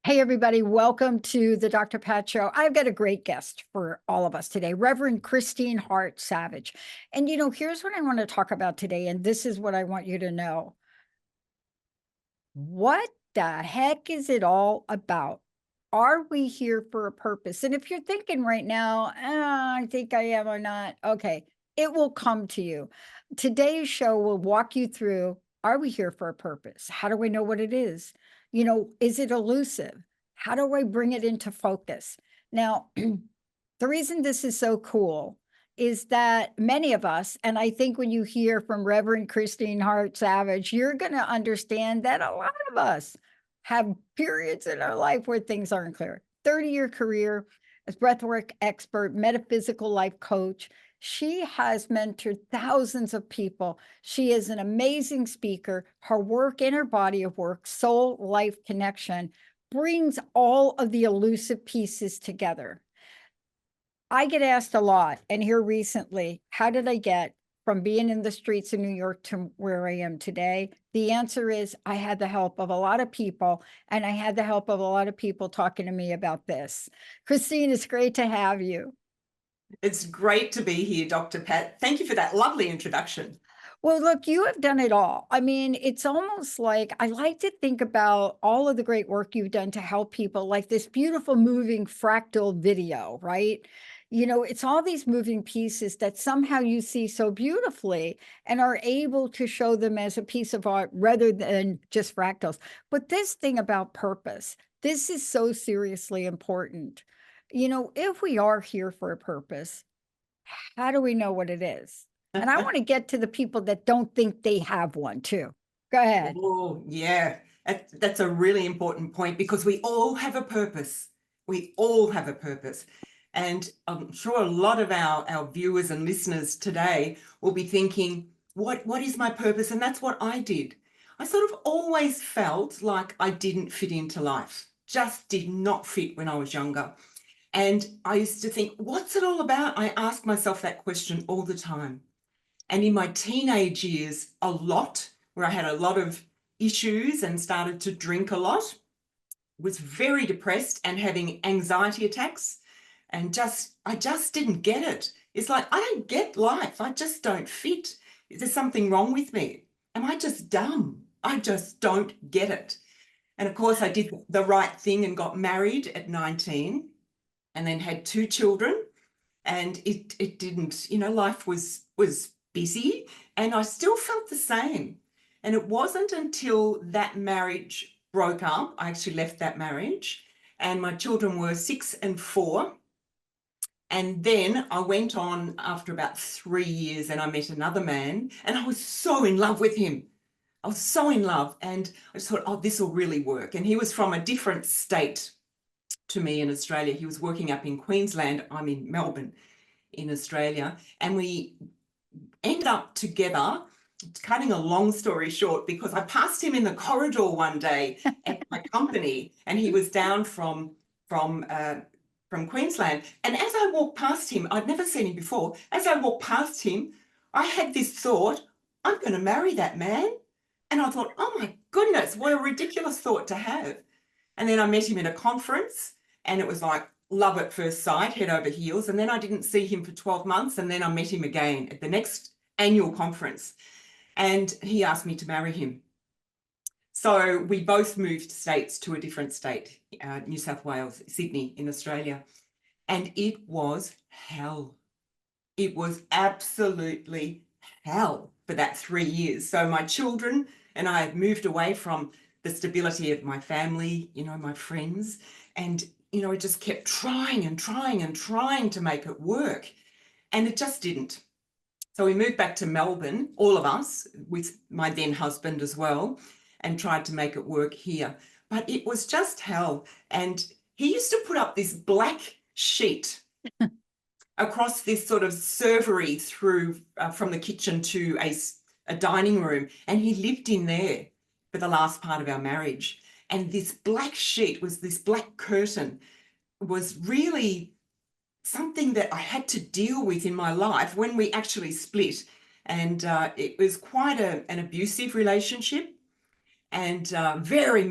Hey, everybody, welcome to the Dr. Pat Show. I've got a great guest for all of us today, Reverend Christine Hart Savage. And, here's what I want to talk about today. And this is what I want you to know. What the heck is it all about? Are we here for a purpose? And if you're thinking right now, I think I am or not, okay, it will come to you. Today's show will walk you through, are we here for a purpose? How do we know what it is? Is it elusive? How do I bring it into focus? Now, the reason this is so cool is that many of us, and I think when you hear from Reverend Christine Hart Savage, you're going to understand that a lot of us have periods in our life where things aren't clear. 30-year career as breathwork expert, metaphysical life coach. She has mentored thousands of people. She is an amazing speaker. Her work and her body of work, Soul Life Connection, brings all of the elusive pieces together. I get asked a lot, and here recently, how did I get from being in the streets of New York to where I am today? The answer is I had the help of a lot of people, and I had the help of a lot of people talking to me about this. Christine, it's great to have you. It's great to be here, Dr. Pat. Thank you for that lovely introduction. Well, look, you have done it all. I mean, it's almost like I like to think about all of the great work you've done to help people, like this beautiful moving fractal video, right? It's all these moving pieces that somehow you see so beautifully and are able to show them as a piece of art rather than just fractals. But this thing about purpose, this is so seriously important. If we are here for a purpose, how do we know what it is? And I want to get to the people that don't think they have one too. Go ahead. Oh, yeah. That's a really important point because we all have a purpose. We all have a purpose. And I'm sure a lot of our viewers and listeners today will be thinking, what is my purpose? And that's what I did. I sort of always felt like I didn't fit into life, just did not fit when I was younger. And I used to think, what's it all about? I asked myself that question all the time. And in my teenage years, a lot, where I had a lot of issues and started to drink a lot, was very depressed and having anxiety attacks. And I just didn't get it. It's like, I don't get life. I just don't fit. Is there something wrong with me? Am I just dumb? I just don't get it. And of course, I did the right thing and got married at 19 and then had two children. And it didn't, life was busy and I still felt the same. And it wasn't until that marriage broke up, I actually left that marriage, and my children were 6 and 4. And then I went on after about 3 years and I met another man and I was so in love with him. I was so in love and I just thought, oh, this will really work. And he was from a different state to me in Australia. He was working up in Queensland. I'm in Melbourne in Australia. And we ended up together, cutting a long story short, because I passed him in the corridor one day at my company and he was down from Queensland. And as I walked past him, I'd never seen him before. As I walked past him, I had this thought, I'm going to marry that man. And I thought, oh my goodness, what a ridiculous thought to have. And then I met him at a conference and it was like love at first sight, head over heels. And then I didn't see him for 12 months. And then I met him again at the next annual conference. And he asked me to marry him. So we both moved states to a different state, New South Wales, Sydney in Australia. And it was hell. It was absolutely hell for that 3 years. So my children and I had moved away from the stability of my family, my friends, and, I just kept trying and trying and trying to make it work. And it just didn't. So we moved back to Melbourne, all of us, with my then husband as well, and tried to make it work here. But it was just hell. And he used to put up this black sheet across this sort of servery through from the kitchen to a dining room. And he lived in there for the last part of our marriage. And this black sheet was this black curtain was really something that I had to deal with in my life when we actually split. And it was quite an abusive relationship. and very,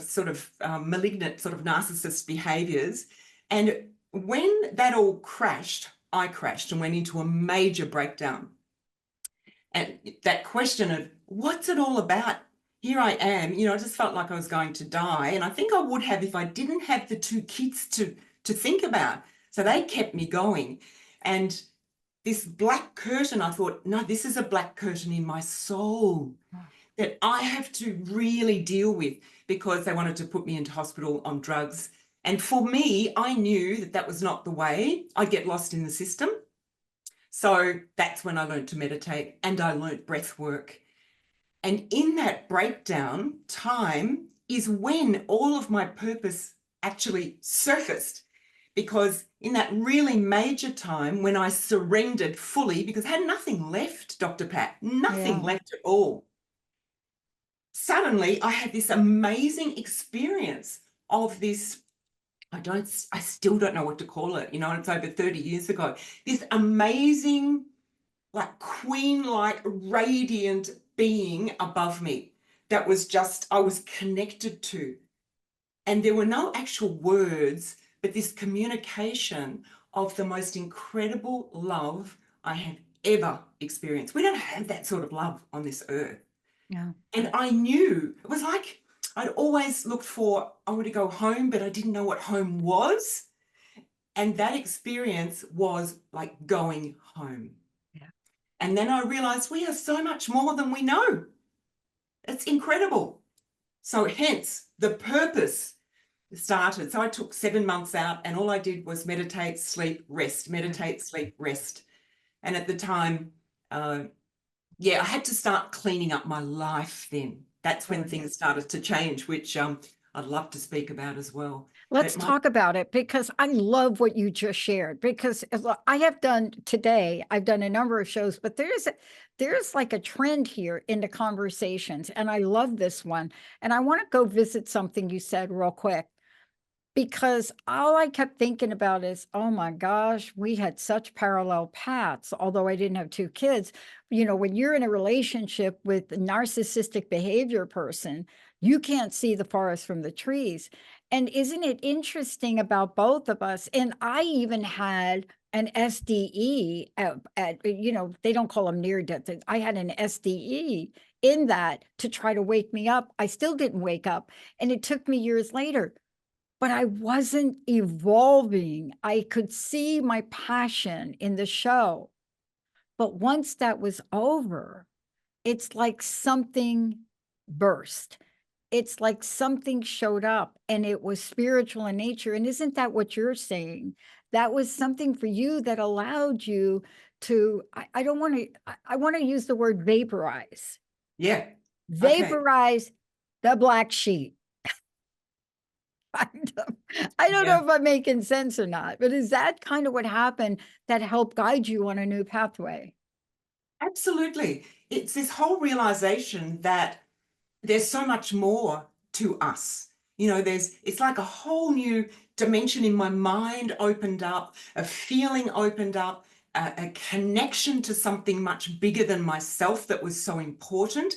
sort of malignant, sort of narcissist behaviors. And when that all crashed, I crashed and went into a major breakdown. And that question of what's it all about? Here I am, I just felt like I was going to die. And I think I would have if I didn't have the two kids to think about. So they kept me going. And this black curtain, I thought, no, this is a black curtain in my soul that I have to really deal with, because they wanted to put me into hospital on drugs. And for me, I knew that that was not the way. I'd get lost in the system. So that's when I learned to meditate, and I learned breath work. And in that breakdown time is when all of my purpose actually surfaced, because in that really major time when I surrendered fully, because I had nothing left, Dr. Pat, nothing left at all. Suddenly I had this amazing experience of this, I still don't know what to call it, it's over 30 years ago, this amazing, like queen-like, radiant being above me that was just, I was connected to. And there were no actual words, but this communication of the most incredible love I have ever experienced. We don't have that sort of love on this earth. Yeah. And I knew, it was like I'd always looked for, I want to go home, but I didn't know what home was. And that experience was like going home. Yeah. And then I realized we are so much more than we know. It's incredible. So hence the purpose started. So I took 7 months out, and all I did was meditate, sleep, rest, meditate, sleep, rest. And at the time, I had to start cleaning up my life then. That's when things started to change, which I'd love to speak about as well. Let's talk about it, because I love what you just shared, because I've done a number of shows, but there's like a trend here in the conversations, and I love this one. And I want to go visit something you said real quick, because all I kept thinking about is, oh my gosh, we had such parallel paths, although I didn't have two kids. When you're in a relationship with a narcissistic behavior person, you can't see the forest from the trees. And isn't it interesting about both of us? And I even had an SDE they don't call them near death. I had an SDE in that to try to wake me up. I still didn't wake up. And it took me years later, but I wasn't evolving. I could see my passion in the show. But once that was over, it's like something burst. It's like something showed up, and it was spiritual in nature. And isn't that what you're saying? That was something for you that allowed you to, I want to use the word vaporize. Yeah. Vaporize the black sheep. I don't know if I'm making sense or not, but is that kind of what happened that helped guide you on a new pathway? Absolutely. It's this whole realization that there's so much more to us. It's like a whole new dimension in my mind opened up, a feeling opened up, a connection to something much bigger than myself that was so important.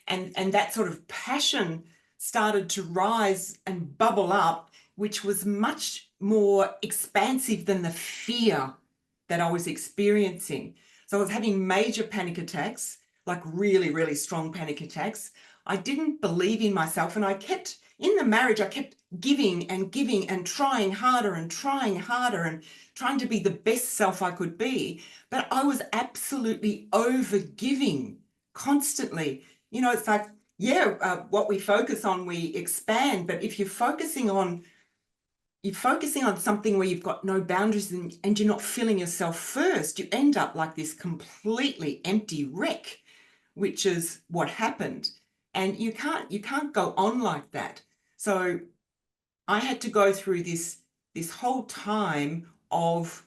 And that sort of passion started to rise and bubble up, which was much more expansive than the fear that I was experiencing. So I was having major panic attacks, like really, really strong panic attacks. I didn't believe in myself, and in the marriage, I kept giving and giving and trying harder and trying to be the best self I could be. But I was absolutely over giving constantly. It's like, what we focus on, we expand. But if you're focusing on something where you've got no boundaries and you're not filling yourself first, you end up like this completely empty wreck, which is what happened. And you can't go on like that. So I had to go through this whole time of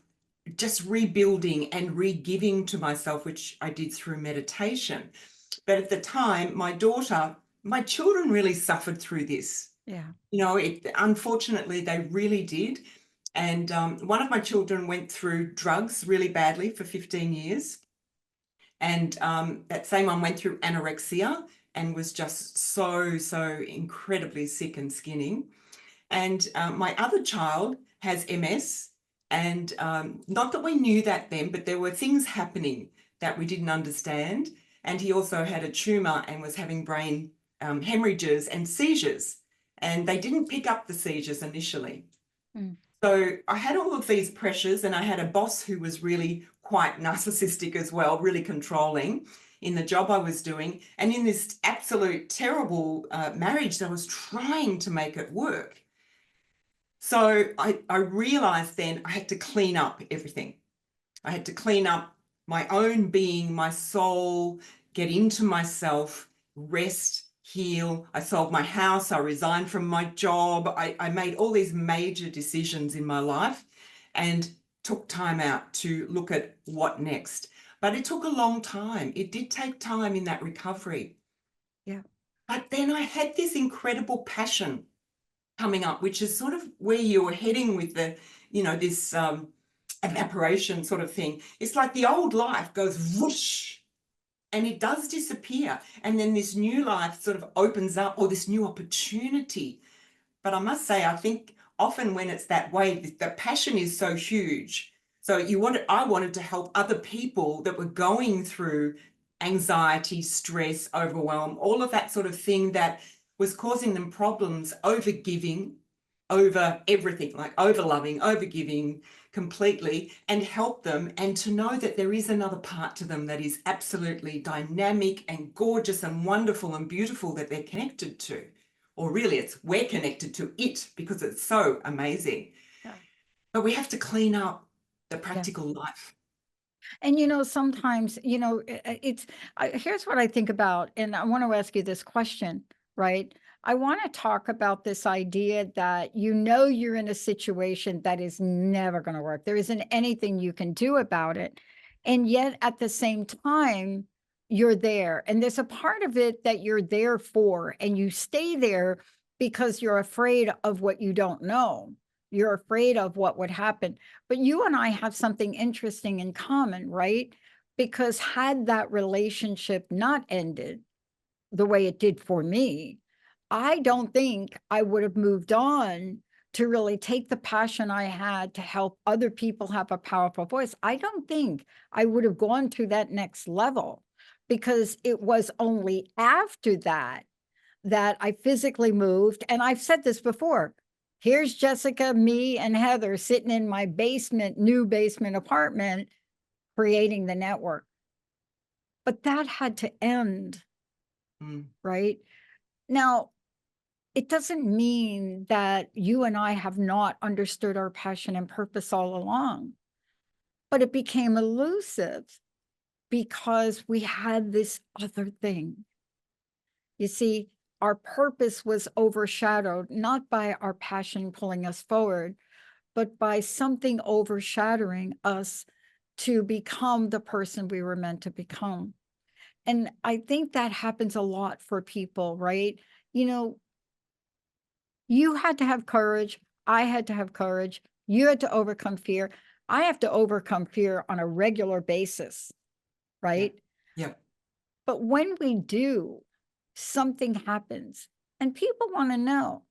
just rebuilding and re-giving to myself, which I did through meditation. But at the time, my children really suffered through this. Yeah. Unfortunately, they really did. And one of my children went through drugs really badly for 15 years. And that same one went through anorexia and was just so incredibly sick and skinny. And my other child has MS, and not that we knew that then, but there were things happening that we didn't understand. And he also had a tumor and was having brain hemorrhages and seizures, and they didn't pick up the seizures initially. Mm. So I had all of these pressures, and I had a boss who was really quite narcissistic as well, really controlling in the job I was doing, and in this absolute terrible marriage that I was trying to make it work. So I realized then I had to clean up everything. I had to clean up my own being, my soul, get into myself, rest, heal. I sold my house. I resigned from my job. I made all these major decisions in my life and took time out to look at what next. But it took a long time. It did take time in that recovery. Yeah. But then I had this incredible passion coming up, which is sort of where you were heading with the, this evaporation sort of thing. It's like the old life goes whoosh and it does disappear. And then this new life sort of opens up, or this new opportunity. But I must say, I think often when it's that way, the passion is so huge. So I wanted to help other people that were going through anxiety, stress, overwhelm, all of that sort of thing that was causing them problems, over giving, over everything, like over loving, over giving completely, and help them, and to know that there is another part to them that is absolutely dynamic and gorgeous and wonderful and beautiful that they're connected to. Or really, we're connected to it because it's so amazing. Yeah. But we have to clean up the practical life. And sometimes, here's what I think about, and I want to ask you this question, right? I want to talk about this idea that you're in a situation that is never going to work. There isn't anything you can do about it. And yet at the same time, you're there. And there's a part of it that you're there for, and you stay there because you're afraid of what you don't know. You're afraid of what would happen. But you and I have something interesting in common, right? Because had that relationship not ended the way it did for me, I don't think I would have moved on to really take the passion I had to help other people have a powerful voice. I don't think I would have gone to that next level, because it was only after that that I physically moved. And I've said this before. Here's Jessica, me, and Heather sitting in my new basement apartment, creating the network. But that had to end, right? Now, it doesn't mean that you and I have not understood our passion and purpose all along, but it became elusive because we had this other thing. You see, our purpose was overshadowed, not by our passion pulling us forward, but by something overshadowing us to become the person we were meant to become. And I think that happens a lot for people, right? You had to have courage. I had to have courage. You had to overcome fear. I have to overcome fear on a regular basis, right? Yeah. But when we do, something happens, and people want to know,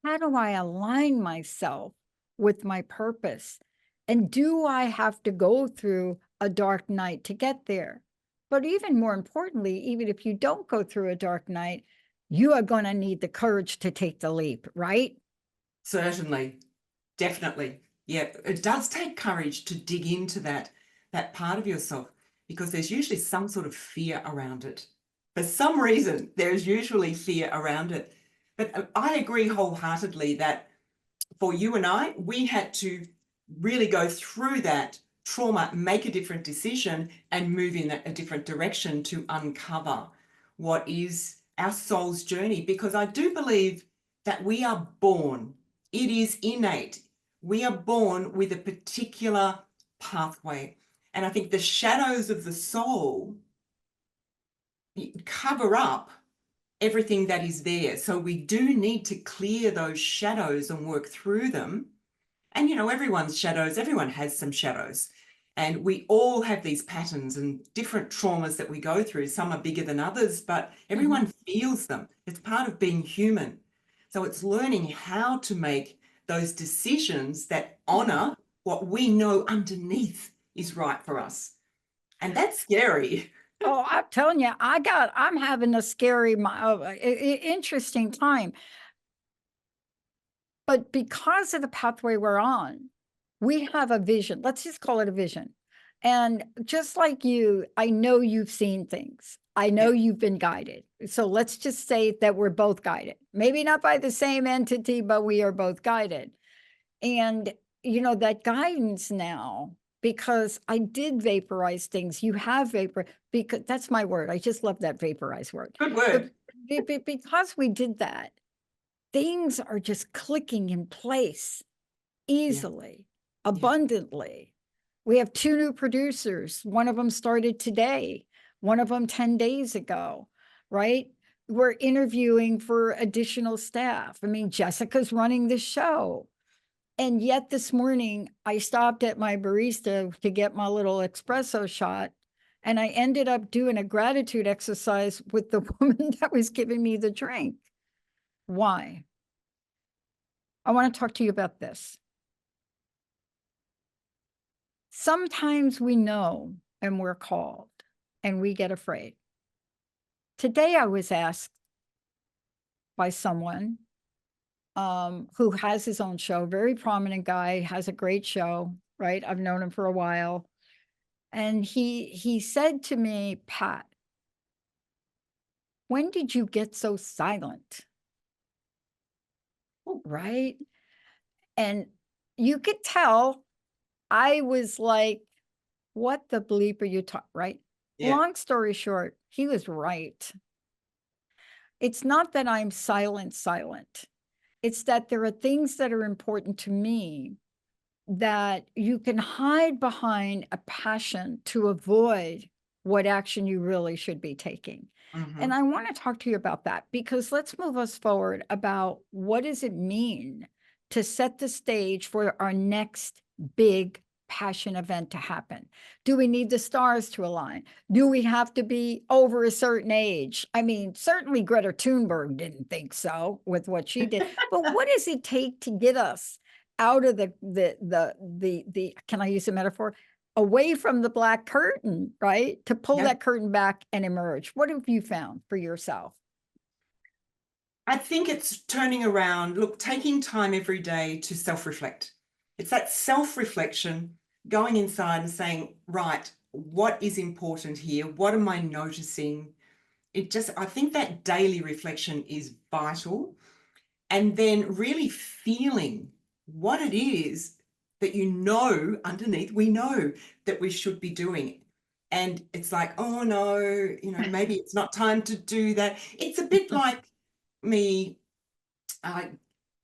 how do I align myself with my purpose? And do I have to go through a dark night to get there? But even more importantly, even if you don't go through a dark night, you are going to need the courage to take the leap, right? Certainly. Definitely. Yeah. It does take courage to dig into that part of yourself, because there's usually some sort of fear around it. For some reason, there's usually fear around it. But I agree wholeheartedly that for you and I, we had to really go through that trauma, make a different decision, and move in a different direction to uncover what is our soul's journey. Because I do believe that we are born, it is innate. We are born with a particular pathway. And I think the shadows of the soul cover up everything that is there. So we do need to clear those shadows and work through them. And, everyone's shadows, everyone has some shadows. And we all have these patterns and different traumas that we go through. Some are bigger than others, but everyone feels them. It's part of being human. So it's learning how to make those decisions that honor what we know underneath is right for us. And that's scary. Oh, I'm telling you, I'm having a scary, interesting time. But because of the pathway we're on, we have a vision. Let's just call it a vision. And just like you, I know you've seen things. I know you've been guided. So let's just say that we're both guided. Maybe not by the same entity, but we are both guided. And, that guidance now, because I did vaporize things, you have vapor, because that's my word. I just love that vaporize word. Good word. But because we did that, things are just clicking in place easily, abundantly. We have 2 new producers. One of them started today, one of them 10 days ago, right? We're interviewing for additional staff. I mean, Jessica's running the show. And yet this morning, I stopped at my barista to get my little espresso shot, and I ended up doing a gratitude exercise with the woman that was giving me the drink. Why? I want to talk to you about this. Sometimes we know and we're called and we get afraid. Today I was asked by someone who has his own show, very prominent guy, has a great show, right? I've known him for a while. And he said to me, Pat, when did you get so silent? Right? And you could tell I was like, what the bleep are you talking, right? Yeah. Long story short, he was right. It's not that I'm silent. It's that there are things that are important to me that you can hide behind a passion to avoid what action you really should be taking. And I want to talk to you about that, because let's move us forward about what does it mean to set the stage for our next big passion event to happen. Do we need the stars to align? Do we have to be over a certain age? I mean, certainly Greta Thunberg didn't think so with what she did, but what does it take to get us out of the can I use a metaphor? Away from the black curtain, right? To pull that curtain back and emerge. What have you found for yourself? I think it's turning around, look, taking time every day to self-reflect. It's that self-reflection, going inside and saying, right, what is important here? What am I noticing? I think that daily reflection is vital. And then really feeling what it is that underneath, we know that we should be doing. And it's like, oh no, maybe it's not time to do that. It's a bit like me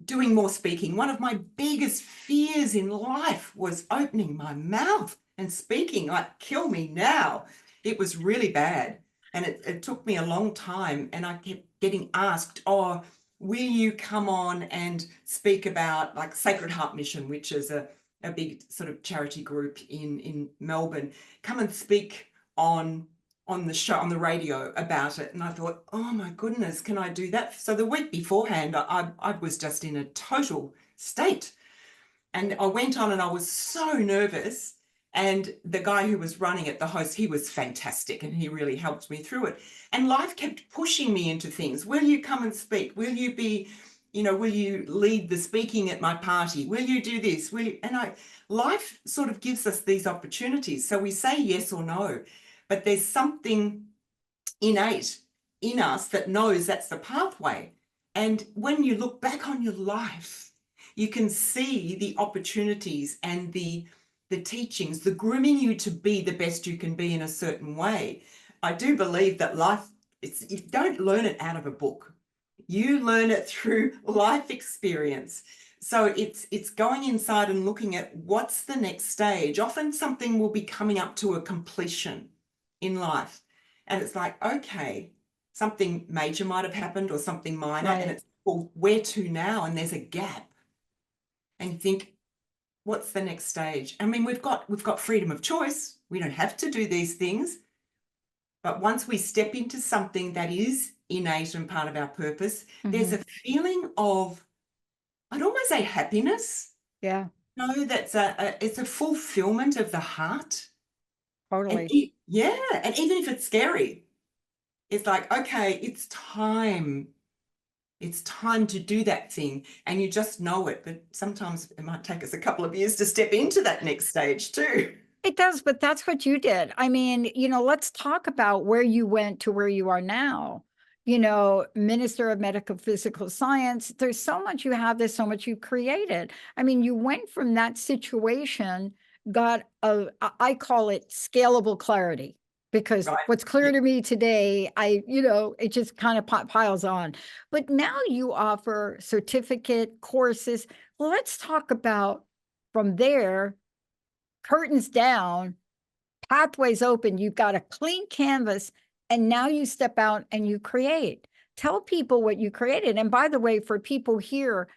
doing more speaking. One of my biggest fears in life was opening my mouth and speaking, like, kill me now. It was really bad. And it took me a long time. And I kept getting asked, oh, will you come on and speak about like Sacred Heart Mission, which is a big sort of charity group in Melbourne, come and speak on the show, on the radio about it. And I thought, oh my goodness, can I do that? So the week beforehand, I was just in a total state. And I went on and I was so nervous. And the guy who was running it, the host, he was fantastic and he really helped me through it. And life kept pushing me into things. Will you come and speak? Will you be, will you lead the speaking at my party? Will you do this? Life sort of gives us these opportunities. So we say yes or no, but there's something innate in us that knows that's the pathway. And when you look back on your life, you can see the opportunities and the teachings, the grooming you to be the best you can be in a certain way. I do believe that life, you don't learn it out of a book. You learn it through life experience. So it's going inside and looking at what's the next stage. Often something will be coming up to a completion in life. And it's like, okay, something major might have happened or something minor. Right. And it's, well, where to now? And there's a gap. And you think, what's the next stage? I mean, we've got freedom of choice. We don't have to do these things. But once we step into something that is innate and part of our purpose, there's Mhm. a feeling of, I'd almost say happiness. Yeah, No, that's it's a fulfillment of the heart. And totally. yeah, and even if it's scary, it's like, okay, it's time. It's time to do that thing. And you just know it. But sometimes it might take us a couple of years to step into that next stage too. It does, but that's what you did. I mean, let's talk about where you went to where you are now. Minister of Medical Physical Science. There's so much you have, there's so much you created. I mean, you went from that situation, got I call it scalable clarity, because Right. what's clear Yeah. to me today, it just kind of piles on. But now you offer certificate courses. Well, let's talk about from there, curtains down, pathways open, you've got a clean canvas, and now you step out and you create. Tell people what you created. And by the way, for people here,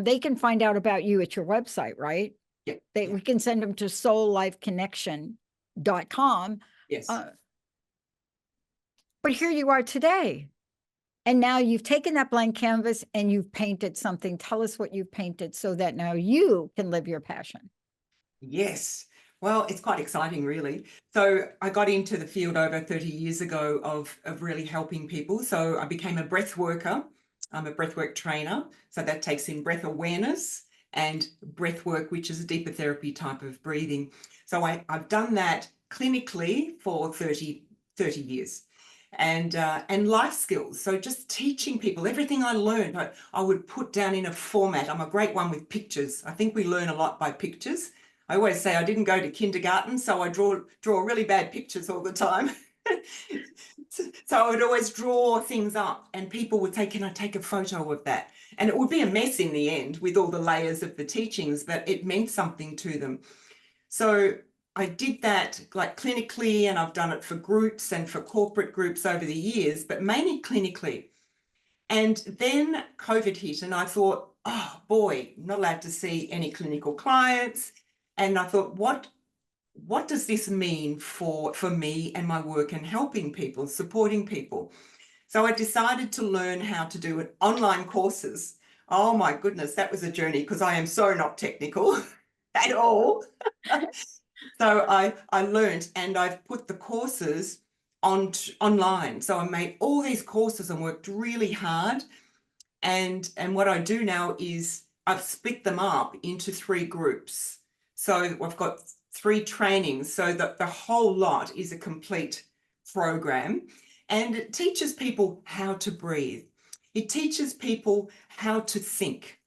they can find out about you at your website, right? Yeah. We can send them to soullifeconnection.com. Yes. But here you are today. And now you've taken that blank canvas and you've painted something. Tell us what you've painted so that now you can live your passion. Yes. Well, it's quite exciting, really. So I got into the field over 30 years ago of really helping people. So I became a breath worker. I'm a breathwork trainer. So that takes in breath awareness and breath work, which is a deeper therapy type of breathing. So I've done that clinically for 30 years. And life skills. So just teaching people everything I learned, I would put down in a format. I'm a great one with pictures. I think we learn a lot by pictures. I always say I didn't go to kindergarten, so I draw really bad pictures all the time. So I would always draw things up and people would say, can I take a photo of that? And it would be a mess in the end with all the layers of the teachings, but it meant something to them. So I did that like clinically, and I've done it for groups and for corporate groups over the years, but mainly clinically. And then COVID hit and I thought, oh boy, I'm not allowed to see any clinical clients. And I thought, what does this mean for me and my work and helping people, supporting people? So I decided to learn how to do online courses. Oh my goodness, that was a journey because I am so not technical at all. So I learned, and I've put the courses online. So I made all these courses and worked really hard. And what I do now is I've split them up into 3 groups. So I've got 3 trainings, so that the whole lot is a complete program, and it teaches people how to breathe. It teaches people how to think.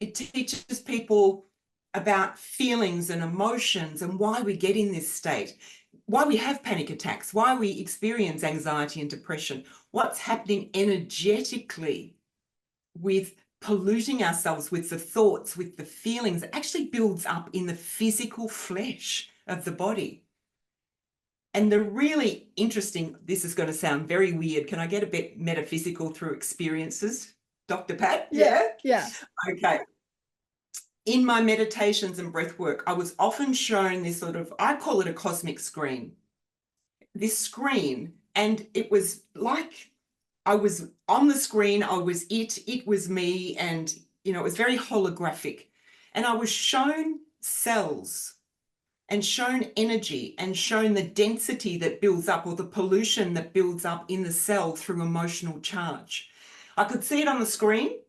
It teaches people about feelings and emotions and why we get in this state, why we have panic attacks, why we experience anxiety and depression, what's happening energetically with polluting ourselves with the thoughts, with the feelings. It actually builds up in the physical flesh of the body. And the really interesting, this is going to sound very weird. Can I get a bit metaphysical through experiences, Dr. Pat? Yeah? Yeah. Okay. In my meditations and breath work, I was often shown this sort of, I call it a cosmic screen. This screen, and it was like I was on the screen, I was it was me, and it was very holographic. And I was shown cells and shown energy and shown the density that builds up, or the pollution that builds up in the cell through emotional charge. I could see it on the screen,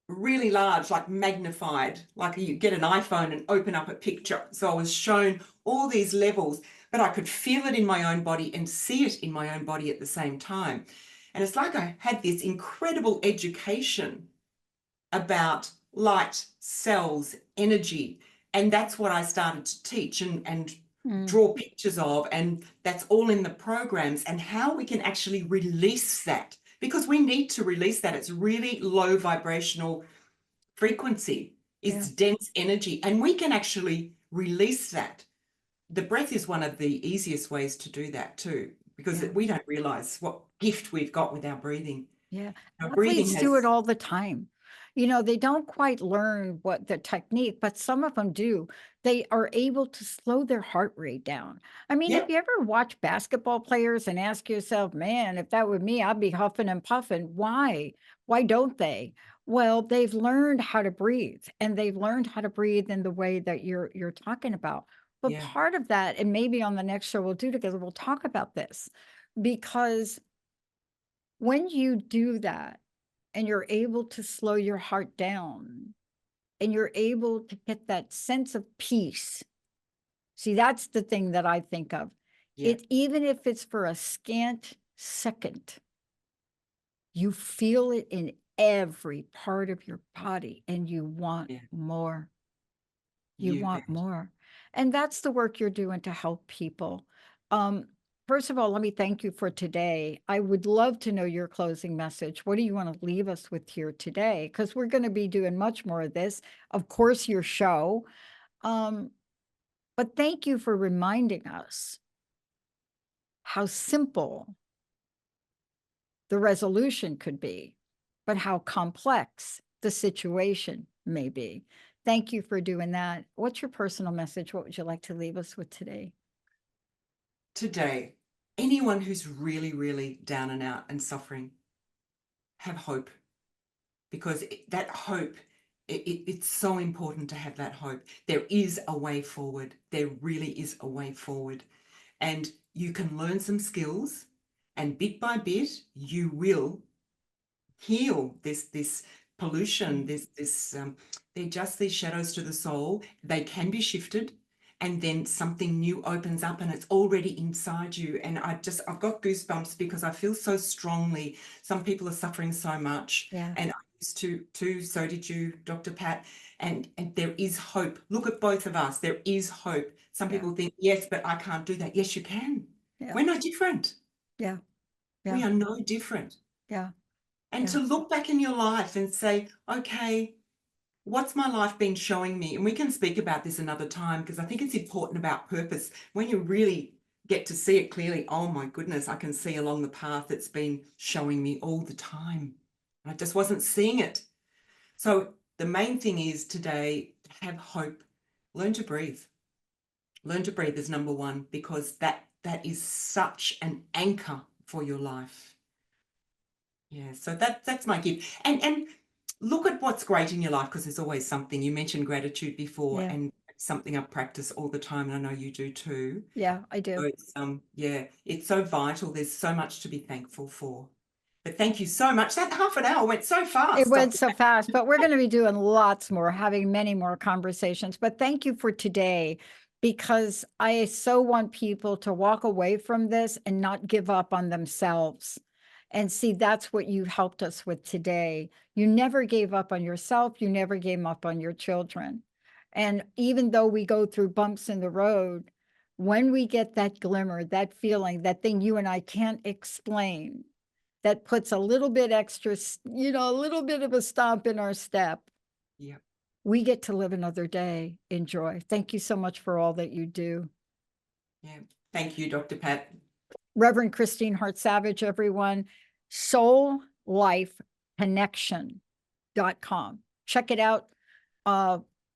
really large, like magnified, like you get an iPhone and open up a picture. So I was shown all these levels, but I could feel it in my own body and see it in my own body at the same time. And it's like I had this incredible education about light, cells, energy. And that's what I started to teach and draw pictures of. And that's all in the programs, and how we can actually release that, because we need to release that. It's really low vibrational frequency. It's dense energy, and we can actually release that. The breath is one of the easiest ways to do that too, because we don't realize what gift we've got with our breathing. Yeah. Our breathing Athletes do it has, all the time. They don't quite learn what the technique, but some of them do. They are able to slow their heart rate down. I mean, have Yep. you ever watched basketball players and ask yourself, man, if that were me, I'd be huffing and puffing. Why? Why don't they? Well, they've learned how to breathe, and they've learned how to breathe in the way that you're talking about. But Yeah. part of that, and maybe on the next show we'll do together, we'll talk about this, because when you do that and you're able to slow your heart down and you're able to get that sense of peace. See, that's the thing that I think of. Yeah. Even if it's for a scant second, you feel it in every part of your body and you want Yeah. more. You You want bet. more. And that's the work you're doing to help people. Um, First of all, let me thank you for today. I would love to know your closing message. What do you want to leave us with here today? Because we're going to be doing much more of this. Of course, your show. Um, but thank you for reminding us how simple the resolution could be, but how complex the situation may be. Thank you for doing that. What's your personal message? What would you like to leave us with today? Today, anyone who's really, really down and out and suffering, have hope, because that hope, it's so important to have that hope. There is a way forward. There really is a way forward. And you can learn some skills, and bit by bit, you will heal this pollution, they're just these shadows to the soul. They can be shifted, and then something new opens up, and it's already inside you. And I've got goosebumps because I feel so strongly. Some people are suffering so much, Yeah. and I used to too. So did you, Dr. Pat. And there is hope. Look at both of us. There is hope. Some Yeah. people think, yes, but I can't do that. Yes, you can. Yeah. We're no different. Yeah. We Yeah. are no different. Yeah. And Yeah. to look back in your life and say, okay, what's my life been showing me? And we can speak about this another time, because I think it's important about purpose. When you really get to see it clearly, oh my goodness, I can see along the path it's been showing me all the time. I just wasn't seeing it. So the main thing is today, have hope. Learn to breathe. Learn to breathe is number one, because that is such an anchor for your life. Yeah, so that's my gift. And look at what's great in your life, because there's always something. You mentioned gratitude before, Yeah. and something I practice all the time, and I know you do too. Yeah. I So do. it's yeah, it's so vital. There's so much to be thankful for. But thank you so much. That half an hour went so It fast, went Dr. so fast, but we're going to be doing lots more, having many more conversations. But thank you for today, because I so want people to walk away from this and not give up on themselves. And see, that's what you helped us with today. You never gave up on yourself. You never gave up on your children. And even though we go through bumps in the road, when we get that glimmer, that feeling, that thing you and I can't explain, that puts a little bit extra, a little bit of a stomp in our step. Yeah. We get to live another day in joy. Thank you so much for all that you do. Yeah. Thank you, Dr. Pat. Reverend Christine Hart Savage, everyone, soullifeconnection.com. Check it out.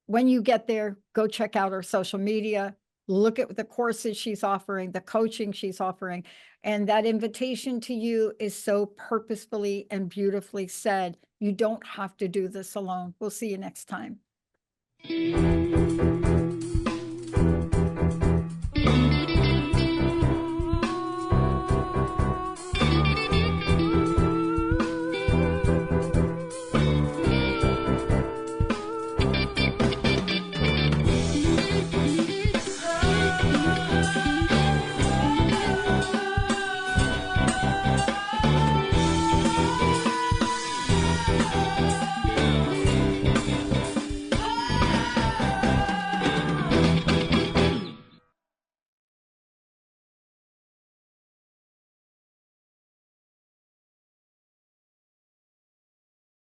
When you get there, go check out her social media, look at the courses she's offering, the coaching she's offering. And that invitation to you is so purposefully and beautifully said. You don't have to do this alone. We'll see you next time.